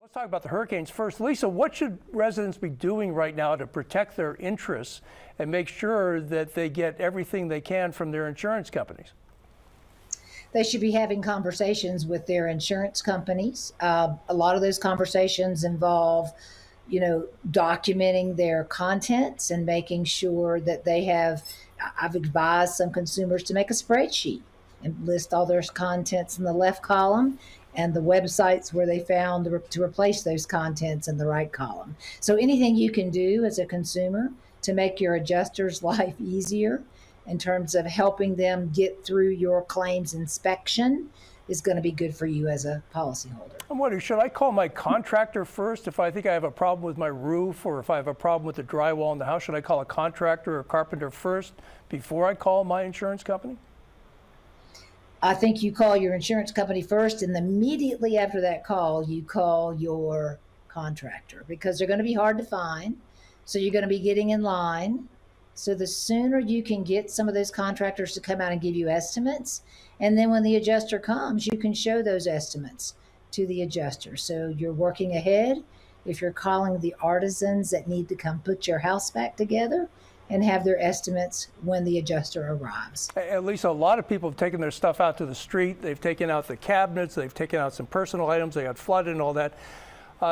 Let's talk about the hurricanes first. Lisa, what should residents be doing right now to protect their interests and make sure that they get everything they can from their insurance companies? They should be having conversations with their insurance companies. A lot of those conversations involve, documenting their contents and making sure that they have. I've advised some consumers to make a spreadsheet and list all their contents in the left column and the websites where they found to replace those contents in the right column. So anything you can do as a consumer to make your adjuster's life easier in terms of helping them get through your claims inspection is going to be good for you as a policyholder. I'm wondering, should I call my contractor first if I think I have a problem with my roof, or if I have a problem with the drywall in the house? Should I call a contractor or carpenter first before I call my insurance company? I think you call your insurance company first, and immediately after that call, you call your contractor, because they're going to be hard to find. So you're going to be getting in line. So the sooner you can get some of those contractors to come out and give you estimates, and then when the adjuster comes, you can show those estimates to the adjuster. So you're working ahead. If you're calling the artisans that need to come put your house back together and have their estimates when the adjuster arrives. At least a lot of people have taken their stuff out to the street. They've taken out the cabinets. They've taken out some personal items. They got flooded and all that.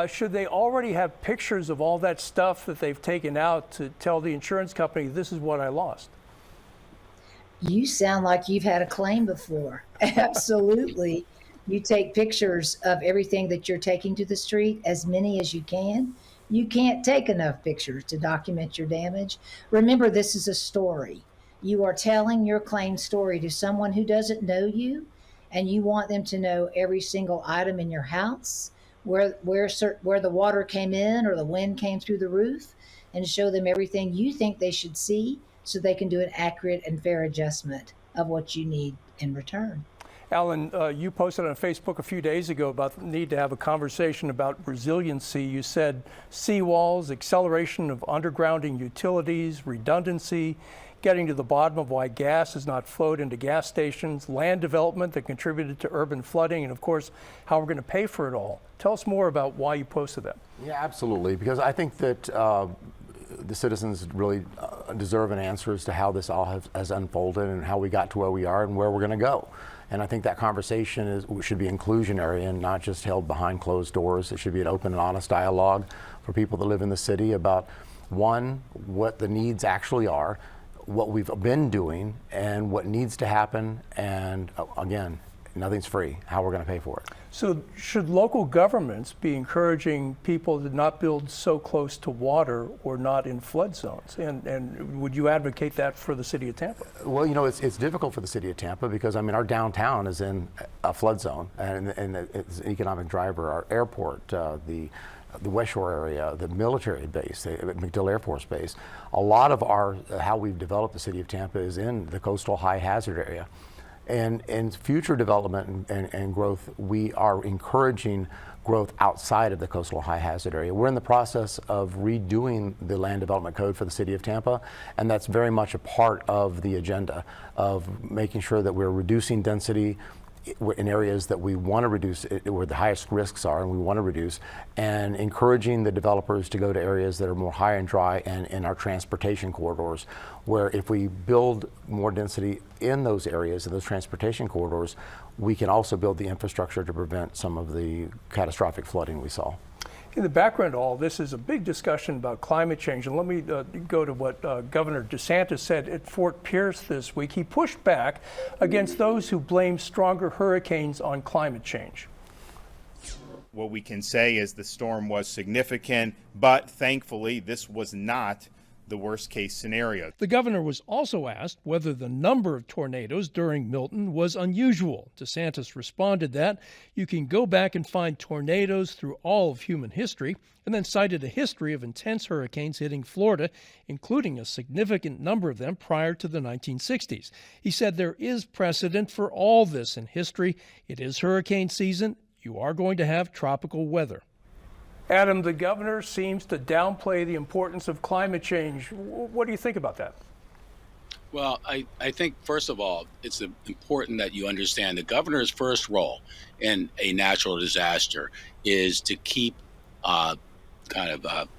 Should they already have pictures of all that stuff that they've taken out to tell the insurance company, this is what I lost? You sound like you've had a claim before. Absolutely. You take pictures of everything that you're taking to the street, as many as you can. You can't take enough pictures to document your damage. Remember, this is a story. You are telling your claim story to someone who doesn't know you, and you want them to know every single item in your house, where the water came in or the wind came through the roof, and show them everything you think they should see so they can do an accurate and fair adjustment of what you need in return. Alan, you posted on Facebook a few days ago about the need to have a conversation about resiliency. You said seawalls, acceleration of undergrounding utilities, redundancy, getting to the bottom of why gas has not flowed into gas stations, land development that contributed to urban flooding, and of course, how we're going to pay for it all. Tell us more about why you posted that. Yeah, absolutely, because I think that the citizens really deserve an answer as to how this all has unfolded and how we got to where we are and where we're going to go. And I think that conversation should be inclusionary and not just held behind closed doors. It should be an open and honest dialogue for people that live in the city about, one, what the needs actually are, what we've been doing, and what needs to happen, and again, nothing's free, how we're going to pay for it. So should local governments be encouraging people to not build so close to water or not in flood zones? And would you advocate that for the city of Tampa? Well, it's difficult for the city of Tampa because, our downtown is in a flood zone, and it's an economic driver. Our airport, the West Shore area, the military base, the MacDill Air Force Base, a lot of how we've developed the city of Tampa is in the coastal high hazard area. And in future development and growth, we are encouraging growth outside of the coastal high hazard area. We're in the process of redoing the land development code for the city of Tampa, and that's very much a part of the agenda of making sure that we're reducing density in areas that we want to reduce, where the highest risks are and we want to reduce, and encouraging the developers to go to areas that are more high and dry and in our transportation corridors, where if we build more density in those areas, in those transportation corridors, we can also build the infrastructure to prevent some of the catastrophic flooding we saw. In the background of all this is a big discussion about climate change, and let me go to what Governor DeSantis said at Fort Pierce this week. He pushed back against those who blame stronger hurricanes on climate change. What we can say is the storm was significant, but thankfully this was not the worst case scenario. The governor was also asked whether the number of tornadoes during Milton was unusual. DeSantis responded that you can go back and find tornadoes through all of human history, and then cited a history of intense hurricanes hitting Florida, including a significant number of them prior to the 1960s. He said there is precedent for all this in history. It is hurricane season. You are going to have tropical weather. Adam, the governor seems to downplay the importance of climate change. What do you think about that? Well, I think, first of all, it's important that you understand the governor's first role in a natural disaster is to keep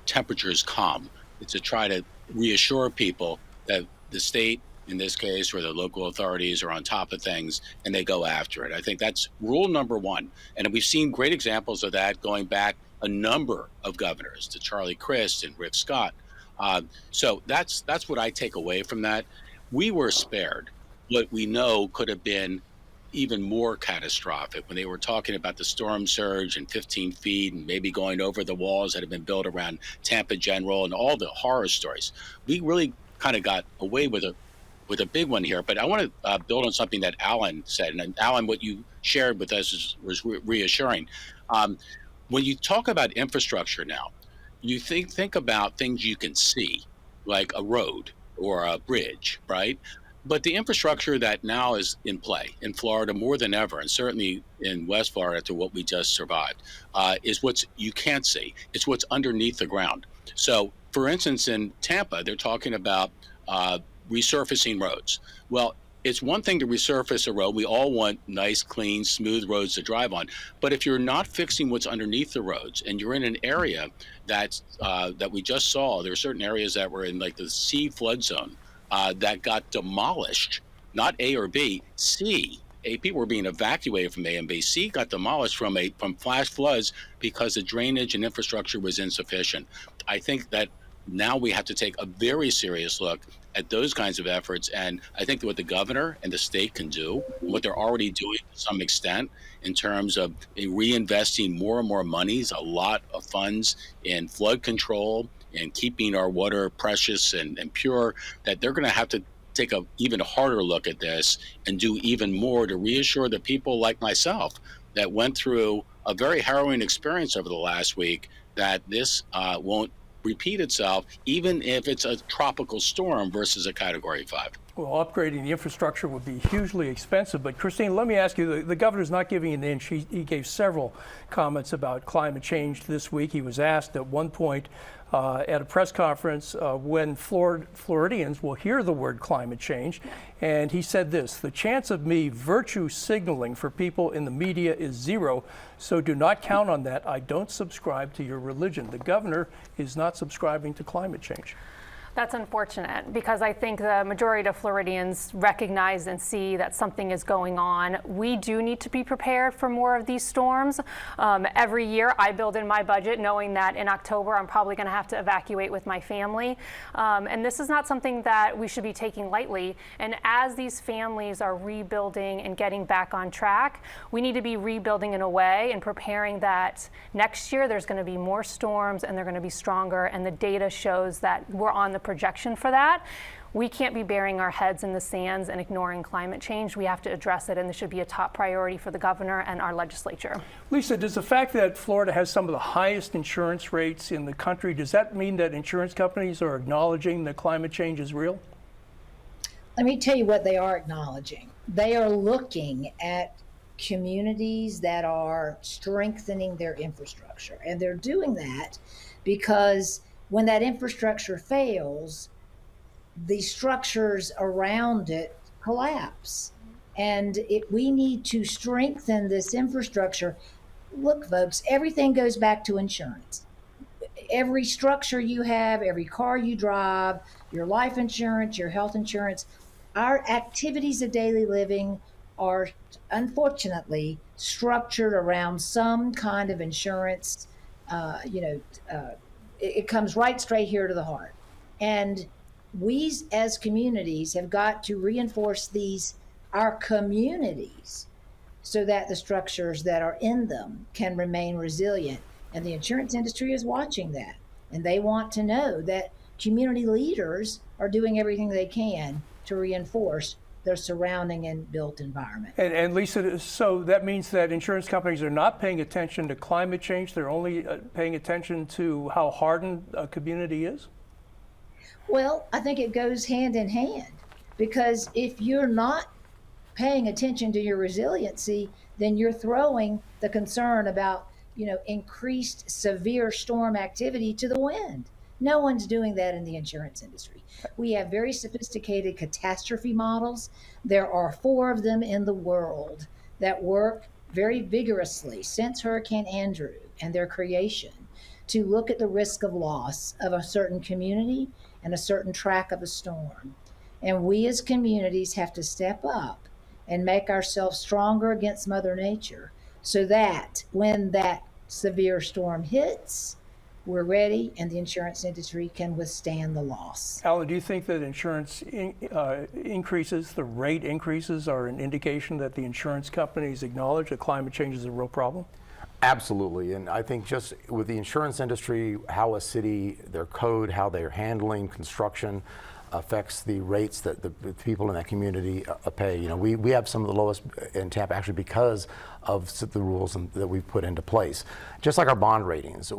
temperatures calm. It's to try to reassure people that the state, in this case, or the local authorities are on top of things and they go after it. I think that's rule number one. And we've seen great examples of that going back a number of governors to Charlie Crist and Rick Scott. So that's what I take away from that. We were spared what we know could have been even more catastrophic when they were talking about the storm surge and 15 feet and maybe going over the walls that have been built around Tampa General and all the horror stories. We really kind of got away with a big one here. But I want to build on something that Alan said. And Alan, what you shared with us was reassuring. When you talk about infrastructure now, you think about things you can see, like a road or a bridge, right? But the infrastructure that now is in play in Florida more than ever, and certainly in West Florida after what we just survived, is what you can't see. It's what's underneath the ground. So, for instance, in Tampa, they're talking about resurfacing roads. Well, it's one thing to resurface a road. We all want nice, clean, smooth roads to drive on. But if you're not fixing what's underneath the roads and you're in an area that we just saw, there are certain areas that were in like the C flood zone that got demolished, not A or B, C. People were being evacuated from A and B. C got demolished from flash floods because the drainage and infrastructure was insufficient. I think that now we have to take a very serious look at those kinds of efforts. And I think that what the governor and the state can do, what they're already doing to some extent in terms of reinvesting more and more monies, a lot of funds in flood control and keeping our water precious and pure, that they're going to have to take a even harder look at this and do even more to reassure the people like myself that went through a very harrowing experience over the last week that this won't repeat itself, even if it's a tropical storm versus a Category 5. Well, upgrading the infrastructure would be hugely expensive. But Christine, let me ask you, the governor's not giving an inch. He gave several comments about climate change this week. He was asked at one point at a press conference when Floridians will hear the word climate change. And he said this: the chance of me virtue signaling for people in the media is zero, so do not count on that. I don't subscribe to your religion. The governor is not subscribing to climate change. That's unfortunate, because I think the majority of Floridians recognize and see that something is going on. We do need to be prepared for more of these storms. Every year I build in my budget knowing that in October I'm probably going to have to evacuate with my family. And this is not something that we should be taking lightly. And as these families are rebuilding and getting back on track, we need to be rebuilding in a way and preparing that next year there's going to be more storms and they're going to be stronger. And the data shows that we're on the projection for that. We can't be burying our heads in the sands and ignoring climate change. We have to address it, and this should be a top priority for the governor and our legislature. Lisa, does the fact that Florida has some of the highest insurance rates in the country, does that mean that insurance companies are acknowledging that climate change is real? Let me tell you what they are acknowledging. They are looking at communities that are strengthening their infrastructure, and they're doing that because when that infrastructure fails, the structures around it collapse. And we need to strengthen this infrastructure. Look, folks, everything goes back to insurance. Every structure you have, every car you drive, your life insurance, your health insurance, our activities of daily living are unfortunately structured around some kind of insurance. It comes right straight here to the heart. And we as communities have got to reinforce our communities so that the structures that are in them can remain resilient. And the insurance industry is watching that. And they want to know that community leaders are doing everything they can to reinforce their surrounding and built environment. And Lisa, so that means that insurance companies are not paying attention to climate change. They're only paying attention to how hardened a community is? Well, I think it goes hand in hand, because if you're not paying attention to your resiliency, then you're throwing the concern about, increased severe storm activity to the wind. No one's doing that in the insurance industry. We have very sophisticated catastrophe models. There are 4 of them in the world that work very vigorously since Hurricane Andrew. and their creation to look at the risk of loss of a certain community and a certain track of a storm. And we as communities have to step up and make ourselves stronger against Mother Nature so that when that severe storm hits, we're ready and the insurance industry can withstand the loss. Alan, do you think that insurance increases, the rate increases, are an indication that the insurance companies acknowledge that climate change is a real problem? Absolutely, and I think just with the insurance industry, how a city, their code, how they're handling construction affects the rates that the people in that community pay. You know, we have some of the lowest in Tampa actually because of the rules that we've put into place. Just like our bond ratings,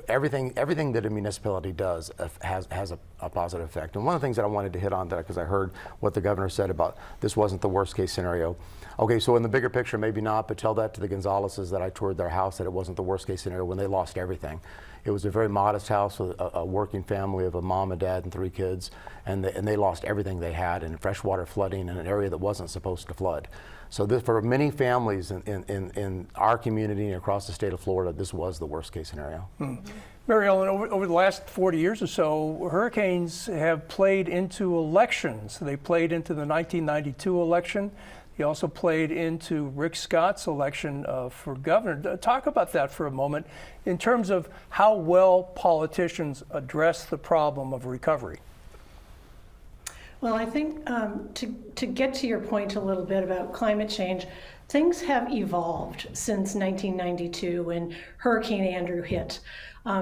everything that a municipality does has a positive effect. And one of the things that I wanted to hit on, that because I heard what the governor said about this wasn't the worst case scenario. Okay, so in the bigger picture, maybe not, but tell that to the Gonzaleses that I toured their house, that it wasn't the worst case scenario when they lost everything. It was a very modest house with a working family of a mom and dad and 3 kids, and they lost everything they had in freshwater flooding in an area that wasn't supposed to flood. So this, for many families in our community and across the state of Florida, this was the worst case scenario. Mary Ellen, over the last 40 years or so, hurricanes have played into elections. They played into the 1992 election. He also played into Rick Scott's election for governor. Talk about that for a moment in terms of how well politicians address the problem of recovery. Well, I think to get to your point a little bit about climate change, things have evolved since 1992 when Hurricane Andrew hit.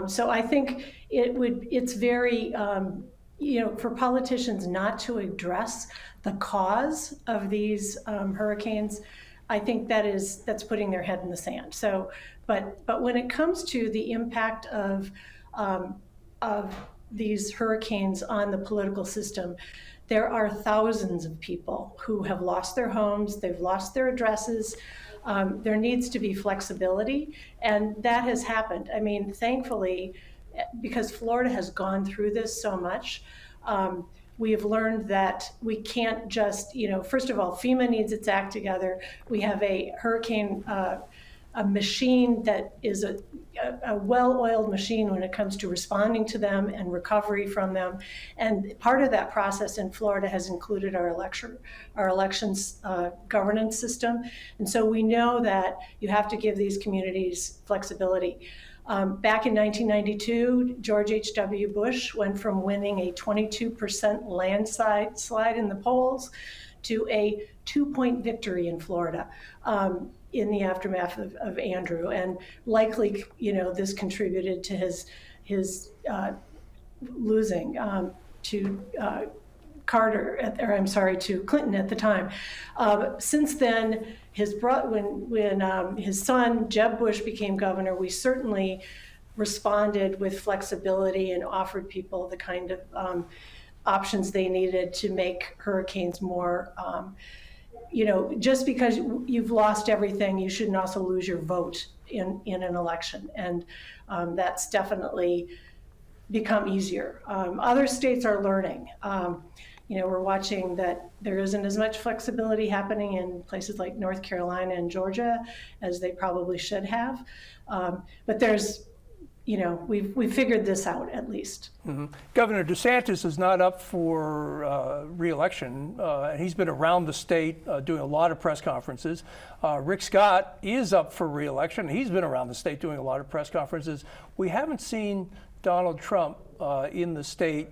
So I think it's very, for politicians not to address the cause of these hurricanes, I think that's putting their head in the sand. So, but when it comes to the impact of these hurricanes on the political system, there are thousands of people who have lost their homes, they've lost their addresses. There needs to be flexibility, and that has happened. I mean, thankfully, because Florida has gone through this so much, we have learned that we can't just, first of all, FEMA needs its act together. We have a hurricane, a machine that is a well-oiled machine when it comes to responding to them and recovery from them. And part of that process in Florida has included our elections governance system. And so we know that you have to give these communities flexibility. Back in 1992, George H.W. Bush went from winning a 22% landslide in the polls to a 2-point victory in Florida in the aftermath of Andrew. And likely, this contributed to his losing to to Clinton at the time. Since then, when his son Jeb Bush became governor, we certainly responded with flexibility and offered people the kind of options they needed to make hurricanes more. Just because you've lost everything, you shouldn't also lose your vote in an election, and that's definitely become easier. Other states are learning. We're watching that there isn't as much flexibility happening in places like North Carolina and Georgia as they probably should have. But there's, we've figured this out at least. Mm-hmm. Governor DeSantis is not up for re-election. He's been around the state doing a lot of press conferences. Rick Scott is up for re-election. He's been around the state doing a lot of press conferences. We haven't seen Donald Trump in the state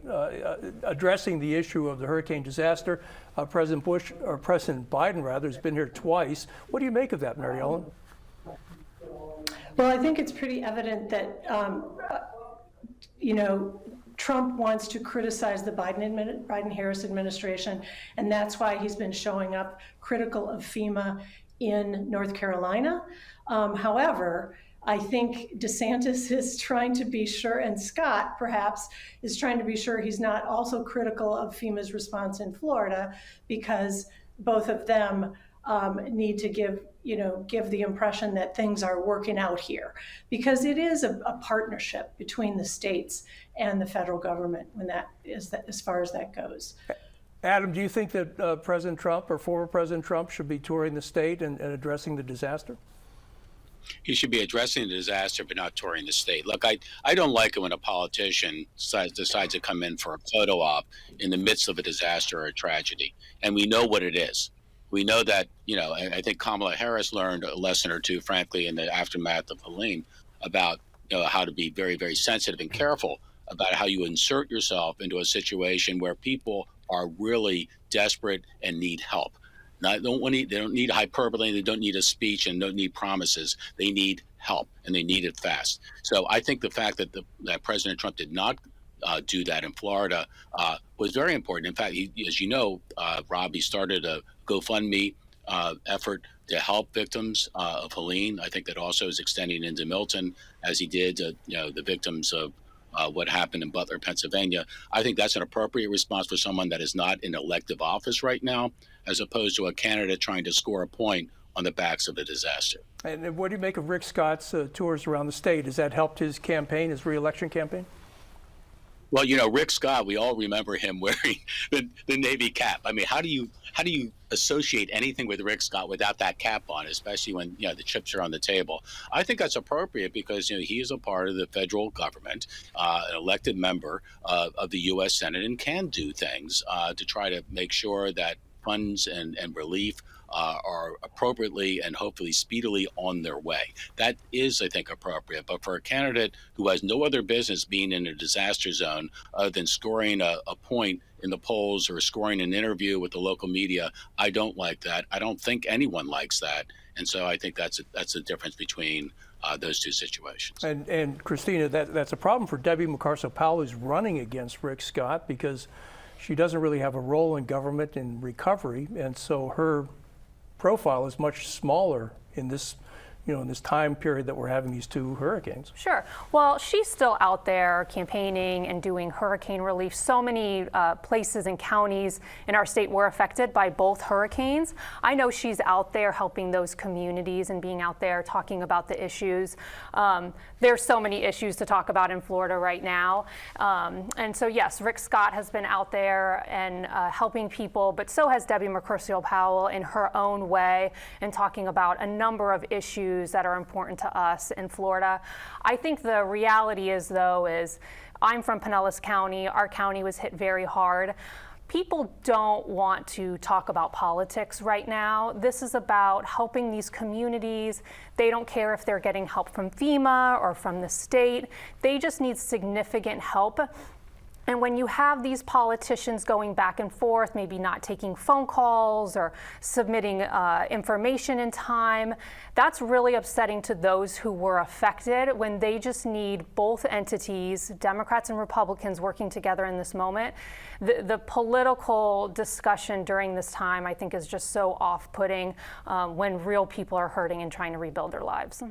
addressing the issue of the hurricane disaster. President Biden has been here twice. What do you make of that, Mary Ellen? Well, I think it's pretty evident that, Trump wants to criticize the Biden-Harris administration, and that's why he's been showing up critical of FEMA in North Carolina. However, I think DeSantis is trying to be sure, and Scott perhaps is trying to be sure he's not also critical of FEMA's response in Florida, because both of them need to give the impression that things are working out here, because it is a partnership between the states and the federal government when that is as far as that goes. Adam, do you think that President Trump or former President Trump should be touring the state and addressing the disaster? He should be addressing the disaster, but not touring the state. Look, I don't like it when a politician decides to come in for a photo op in the midst of a disaster or a tragedy. And we know what it is. We know that, I think Kamala Harris learned a lesson or two, frankly, in the aftermath of Helene about how to be very, very sensitive and careful about how you insert yourself into a situation where people are really desperate and need help. They don't need hyperbole, they don't need a speech, and don't need promises. They need help, and they need it fast. So I think the fact that that President Trump did not do that in Florida was very important. In fact, as you know, Rob, he started a GoFundMe effort to help victims of Helene. I think that also is extending into Milton, as he did the victims of what happened in Butler, Pennsylvania. I think that's an appropriate response for someone that is not in elective office right now, as opposed to a candidate trying to score a point on the backs of the disaster. And what do you make of Rick Scott's tours around the state? Has that helped his campaign, his re-election campaign? Well, Rick Scott, we all remember him wearing the Navy cap. I mean, how do you associate anything with Rick Scott without that cap on, especially when the chips are on the table? I think that's appropriate because he is a part of the federal government, an elected member of the U.S. Senate, and can do things to try to make sure that funds and relief are appropriately and hopefully speedily on their way. That is, I think, appropriate. But for a candidate who has no other business being in a disaster zone other than scoring a point in the polls or scoring an interview with the local media, I don't like that. I don't think anyone likes that. And so I think that's the difference between those two situations. And Christina, that's a problem for Debbie McCarso-Powell, who's running against Rick Scott, because she doesn't really have a role in government in recovery, and so her profile is much smaller in this in this time period that we're having these two hurricanes. Sure. Well, she's still out there campaigning and doing hurricane relief. So many places and counties in our state were affected by both hurricanes. I know she's out there helping those communities and being out there talking about the issues. There's so many issues to talk about in Florida right now. And so, yes, Rick Scott has been out there and helping people, but so has Debbie McCarso-Powell in her own way and talking about a number of issues that are important to us in Florida. I think the reality is, though, I'm from Pinellas County. Our county was hit very hard. People don't want to talk about politics right now. This is about helping these communities. They don't care if they're getting help from FEMA or from the state. They just need significant help. And when you have these politicians going back and forth, maybe not taking phone calls or submitting information in time, that's really upsetting to those who were affected when they just need both entities, Democrats and Republicans, working together in this moment. The political discussion during this time, I think, is just so off-putting when real people are hurting and trying to rebuild their lives.